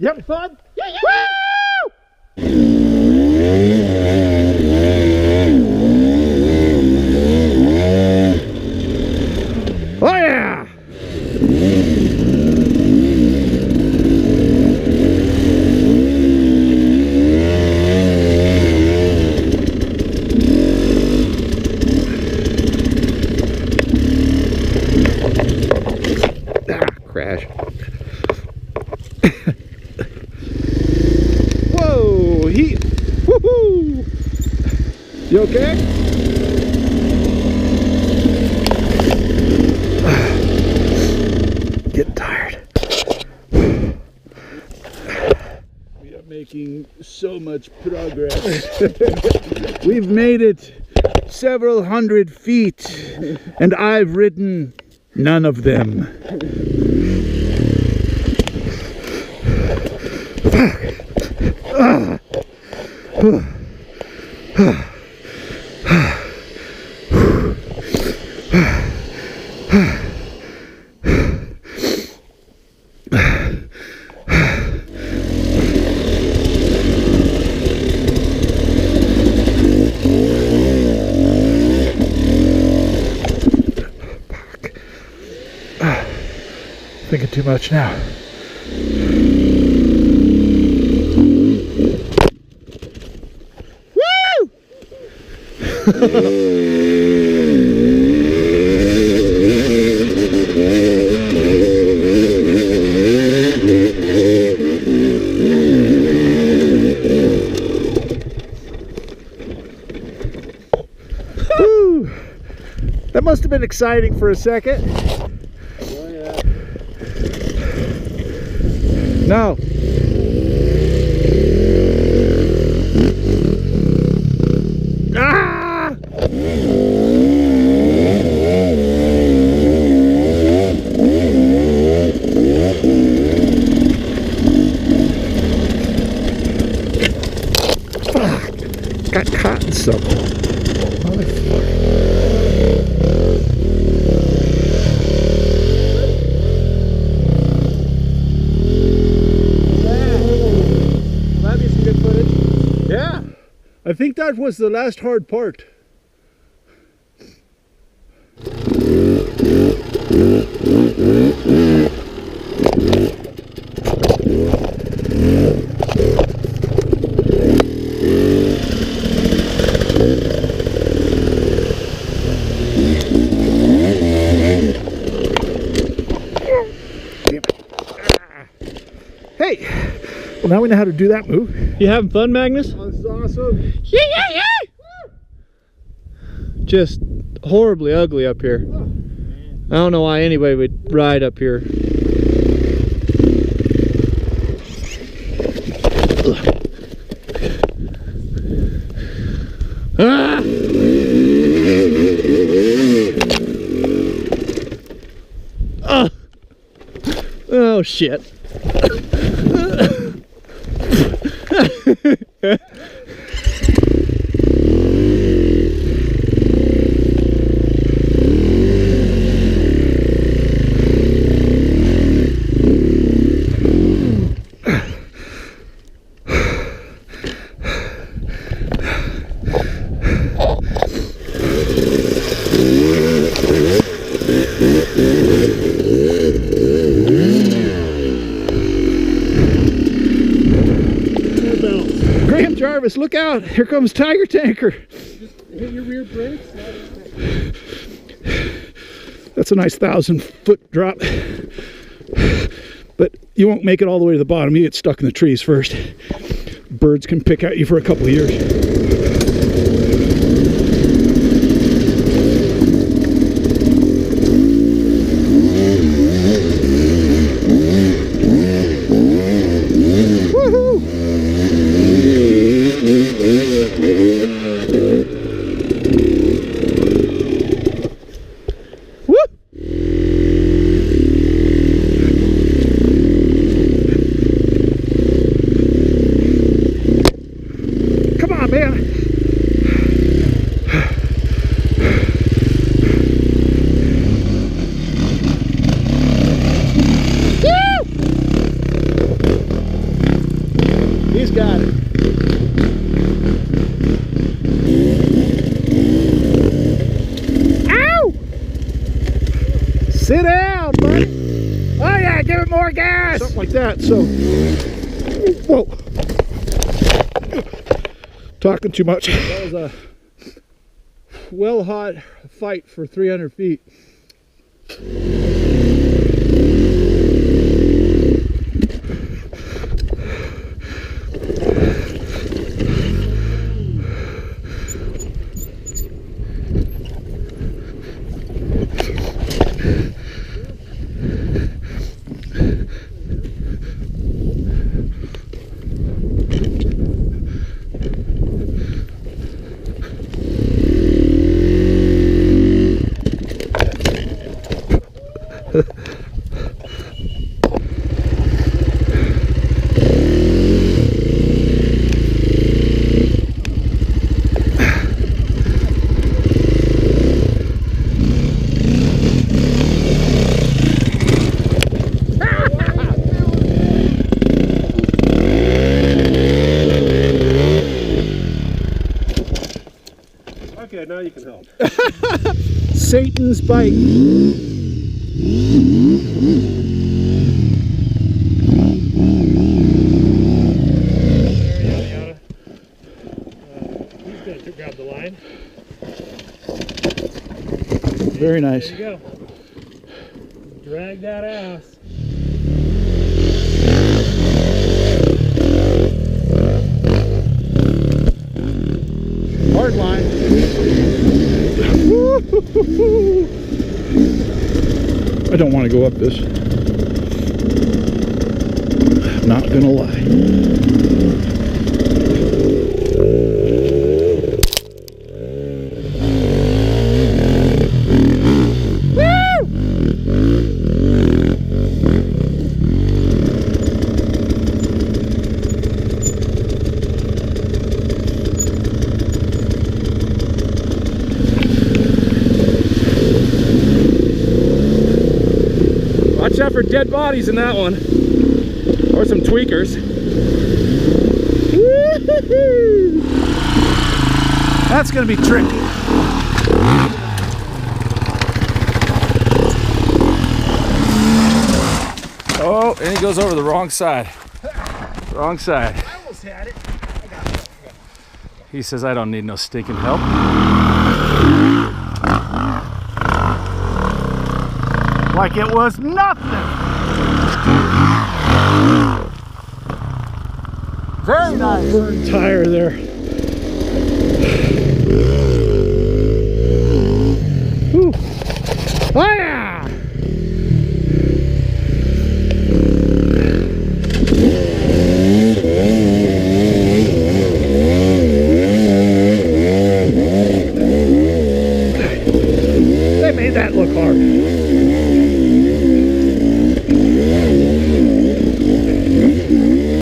Yep. Fun? Yeah, yeah. Woo! Oh yeah! Crash. Whoa, woohoo! You okay? Getting tired. We are making so much progress. We've made it several hundred feet, and I've ridden none of them. Thinking too much now. Woo! Woo! That must have been exciting for a second. No. Ah! Fuck. Got caught in something. Motherfucker. I think that was the last hard part. Hey, well now we know how to do that move. You having fun, Magnus? Oh, this is awesome. Yeah, yeah, yeah. Just horribly ugly up here. Oh, I don't know why anybody would ride up here. Ah! Oh. Oh shit. Jarvis, look out! Here comes TigerTanker. Just hit your rear brakes. That's a nice 1,000-foot drop, but you won't make it all the way to the bottom. You get stuck in the trees first. Birds can pick at you for a couple of years. Man, like that. So, whoa, talking too much. That was a well hot fight for 300 feet. Okay, now you can help. Satan's bite. He's going to grab the line. Very nice. There you go. Drag that ass. Hard line. I don't want to go up this. I'm not gonna lie. Watch out for dead bodies in that one. Or some tweakers. That's gonna be tricky. Oh, and he goes over the wrong side. Wrong side. I almost had it. I got it. He says, I don't need no stinking help. Like it was nothing. Very nice. Burnt tire there. Whew. Oh yeah! They made that look hard.